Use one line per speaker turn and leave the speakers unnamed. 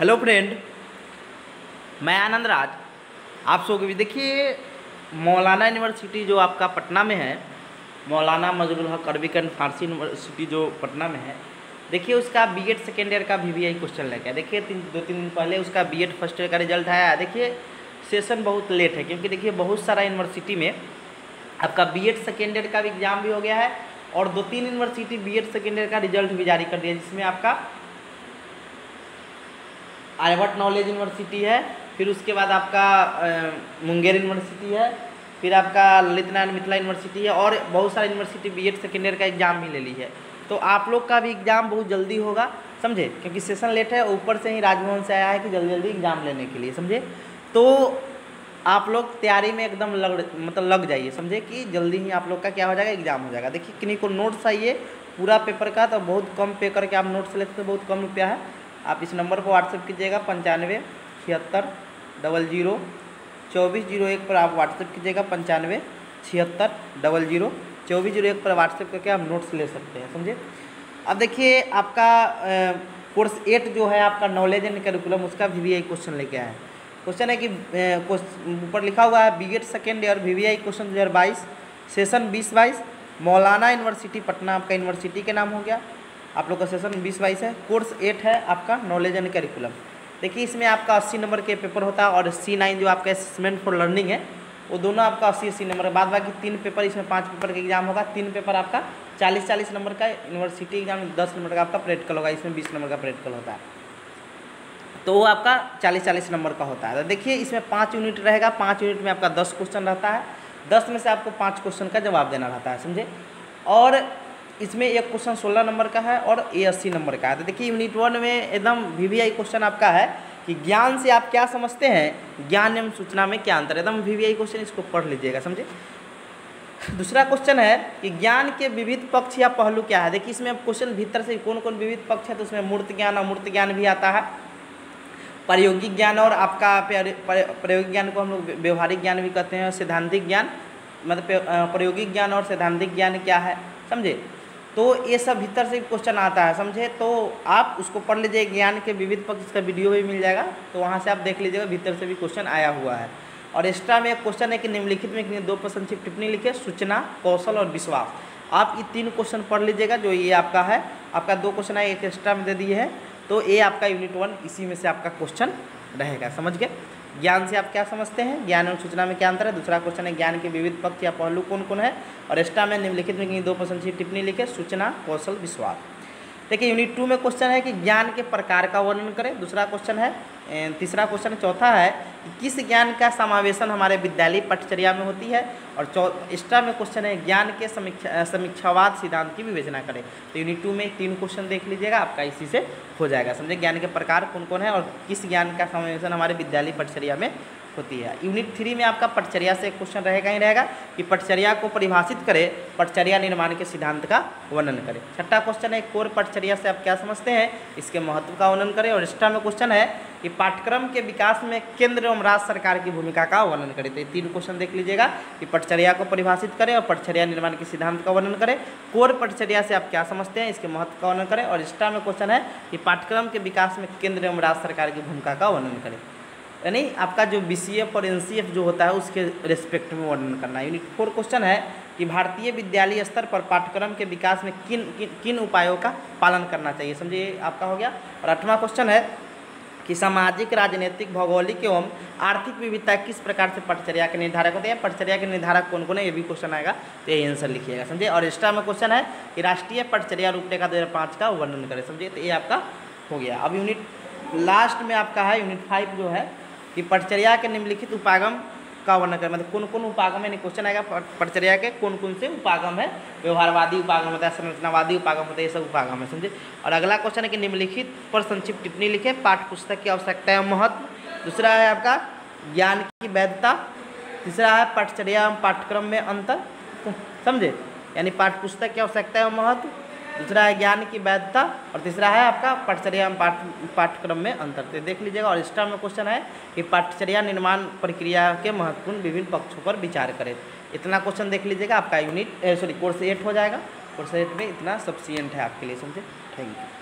Hello friend, मैं आनंद राज। आप सब भी देखिए, मौलाना यूनिवर्सिटी जो आपका पटना में है, मौलाना मजरूल हक अरबिक एंड फारसी यूनिवर्सिटी जो पटना में है, देखिए उसका बीएड सेकेंड ईयर का VVI क्वेश्चन लेके आया। देखिए दो तीन दिन पहले उसका बीएड फर्स्ट ईयर का रिजल्ट आया। देखिए सेशन बहुत लेट है, क्योंकि देखिए बहुत सारा यूनिवर्सिटी में आपका बीएड सेकेंड ईयर का भी एग्जाम भी हो गया है और 2-3 यूनिवर्सिटी बीएड सेकेंड ईयर का रिजल्ट भी जारी कर दिया, जिसमें आपका आर्यभट्ट नॉलेज यूनिवर्सिटी है, फिर उसके बाद आपका मुंगेर यूनिवर्सिटी है, फिर आपका ललित नारायण मिथिला यूनिवर्सिटी है और बहुत सारी यूनिवर्सिटी बीएड सेकेंड ईयर का एग्जाम भी ले ली है। तो आप लोग का भी एग्ज़ाम बहुत जल्दी होगा, समझे, क्योंकि सेशन लेट है। ऊपर से ही राजभवन से आया है कि जल्दी जल्दी एग्ज़ाम लेने के लिए, समझे। तो आप लोग तैयारी में एकदम लग जाइए, समझे, कि जल्दी ही आप लोग का क्या हो जाएगा, एग्जाम हो जाएगा। देखिए किन्हीं को नोट्स चाहिए पूरा पेपर का, तो बहुत कम पे करके आप नोट्स लेते हैं, बहुत कम रुपया है। आप इस नंबर पर व्हाट्सएप कीजिएगा 9576002401 पर आप व्हाट्सएप कीजिएगा 9576002401 पर व्हाट्सएप करके आप नोट्स ले सकते हैं, समझे। अब देखिए आपका कोर्स 8 जो है आपका नॉलेज एंड करिकुलम, उसका VVI क्वेश्चन लेके आया है। क्वेश्चन है कि ऊपर लिखा हुआ है B Ed second year VVI question 2022 session 2022 Maulana university Patna आपका यूनिवर्सिटी के नाम हो गया। आप लोग का सेशन 2022 है। कोर्स 8 है आपका नॉलेज एंड करिकुलम। देखिए इसमें आपका 80 नंबर के पेपर होता है और C9 जो आपका असेसमेंट फॉर लर्निंग है, वो दोनों आपका 80 नंबर के बाद बाकी 3 पेपर, इसमें 5 पेपर का एग्जाम होगा। 3 पेपर आपका 40 नंबर का यूनिवर्सिटी एग्जाम, 10 नंबर का आपका प्रैक्टिकल होगा, इसमें 20 नंबर का प्रैक्टिकल होता है, तो वो आपका 40 नंबर का होता है। तो देखिए इसमें 5 यूनिट रहेगा, 5 यूनिट में आपका 10 क्वेश्चन रहता है, 10 में से आपको 5 क्वेश्चन का जवाब देना रहता है, समझे। और इसमें एक क्वेश्चन 16 नंबर का है और ये 80 नंबर का है। तो देखिए यूनिट 1 में एकदम VVI क्वेश्चन आपका है कि ज्ञान से आप क्या समझते हैं, ज्ञान एवं सूचना में क्या अंतर है, एकदम VVI क्वेश्चन, इसको पढ़ लीजिएगा, समझे। दूसरा क्वेश्चन है कि ज्ञान के विविध पक्ष या पहलू क्या है। देखिए इसमें क्वेश्चन भीतर से कौन कौन विविध पक्ष है, तो उसमें मूर्त ज्ञान, अमूर्त ज्ञान भी आता है, प्रायोगिक ज्ञान और आपका प्रायोगिक ज्ञान को हम लोग व्यवहारिक ज्ञान भी कहते हैं, सैद्धांतिक ज्ञान, मतलब प्रायोगिक ज्ञान और सैद्धांतिक ज्ञान क्या है, समझे। तो ये सब भीतर से क्वेश्चन आता है, समझे। तो आप उसको पढ़ लीजिए, ज्ञान के विविध पक्ष, इसका वीडियो भी मिल जाएगा, तो वहाँ से आप देख लीजिएगा, भीतर से भी क्वेश्चन आया हुआ है। और एक्स्ट्रा में एक क्वेश्चन है कि निम्नलिखित में 2 संक्षिप्त टिप्पणी लिखे, सूचना, कौशल और विश्वास। आप ये 3 क्वेश्चन पढ़ लीजिएगा, जो ये आपका है। आपका 2 क्वेश्चन है, एक एक्स्ट्रा में दे दिए हैं, तो ये आपका यूनिट 1 इसी में से आपका क्वेश्चन रहेगा, समझ गए। ज्ञान से आप क्या समझते हैं, ज्ञान और सूचना में क्या अंतर है। दूसरा क्वेश्चन है ज्ञान के विविध पक्ष या पहलू कौन कौन है, और एक्स्ट्रा में निम्नलिखित में 2 संक्षिप्त टिप्पणी लिखे, सूचना, कौशल, विश्वास। देखिए यूनिट 2 में क्वेश्चन है कि ज्ञान के प्रकार का वर्णन करें। दूसरा क्वेश्चन है, तीसरा क्वेश्चन, चौथा है कि किस ज्ञान का समावेशन हमारे विद्यालय पठचर्या में होती है, और एक्स्ट्रा में क्वेश्चन है ज्ञान के समीक्षावाद सिद्धांत की विवेचना करें। तो यूनिट 2 में 3 क्वेश्चन देख लीजिएगा, आपका इसी से हो जाएगा, समझे। ज्ञान के प्रकार कौन कौन है और किस ज्ञान का समावेशन हमारे विद्यालय पठचर्या में होती है। यूनिट 3 में आपका पठचर्या से क्वेश्चन रहेगा ही रहेगा कि पठचर्या को परिभाषित करें, पठचर्या निर्माण के सिद्धांत का वर्णन करें। छठा क्वेश्चन है कोर पठचर्या से आप क्या समझते हैं, इसके महत्व का वर्णन करें। और एक्स्ट्रा में क्वेश्चन है कि पाठ्यक्रम के विकास में केंद्र एवं राज्य सरकार की भूमिका का वर्णन करें। तो ये 3 क्वेश्चन देख लीजिएगा कि पठचर्या को परिभाषित करें और पठचर्या निर्माण के सिद्धांत का वर्णन करें। कोर पठचर्या से आप क्या समझते हैं, इसके महत्व का वर्णन करें। और एक्स्ट्रा में क्वेश्चन है कि पाठ्यक्रम के विकास में केंद्र एवं राज्य सरकार की भूमिका का वर्णन करें, यानी आपका जो BCF और NCF जो होता है उसके रेस्पेक्ट में वर्णन करना है। यूनिट 4 क्वेश्चन है कि भारतीय विद्यालय स्तर पर पाठ्यक्रम के विकास में किन उपायों का पालन करना चाहिए, समझिए, आपका हो गया। और 8वां क्वेश्चन है कि सामाजिक, राजनीतिक, भौगोलिक एवं आर्थिक विविधता किस प्रकार से पठचर्या के निर्धारक होते हैं। पठचर्या के निर्धारक कौन कौन है, ये भी क्वेश्चन आएगा, तो ये आंसर लिखिएगा, समझे। और एक्स्ट्रा में क्वेश्चन है कि राष्ट्रीय पठचर्या रूपरेखा 2005 का वर्णन करें, समझिए। तो ये आपका हो गया। अब यूनिट लास्ट में आपका है यूनिट 5 जो है कि पठचर्या के निम्नलिखित उपागम का वर्णन करें, मतलब कौन कौन उपागम है, क्वेश्चन आएगा पठचर्या के कौन कौन से उपागम है। व्यवहारवादी उपागम होता है, संरचनावादी उपागम होता है, ये सब उपागम है, समझे। और अगला क्वेश्चन है कि निम्नलिखित पर संक्षिप्त टिप्पणी लिखे, पाठ्य पुस्तक की आवश्यकता एवं महत्व। दूसरा है आपका ज्ञान की वैधता। तीसरा है पठचर्या एवं पाठ्यक्रम में अंतर, समझे, यानी पाठ्य पुस्तक की आवश्यकता एवं महत्व। दूसरा है ज्ञान की वैधता और तीसरा है आपका पठचर्या पाठ्यक्रम में अंतर। तो देख लीजिएगा। और एक्स्ट्रा में क्वेश्चन है कि पठचर्या निर्माण प्रक्रिया के महत्वपूर्ण विभिन्न पक्षों पर विचार करें। इतना क्वेश्चन देख लीजिएगा, आपका कोर्स 8 हो जाएगा। कोर्स 8 में इतना सफिशिएंट है आपके लिए, समझे। Thank you.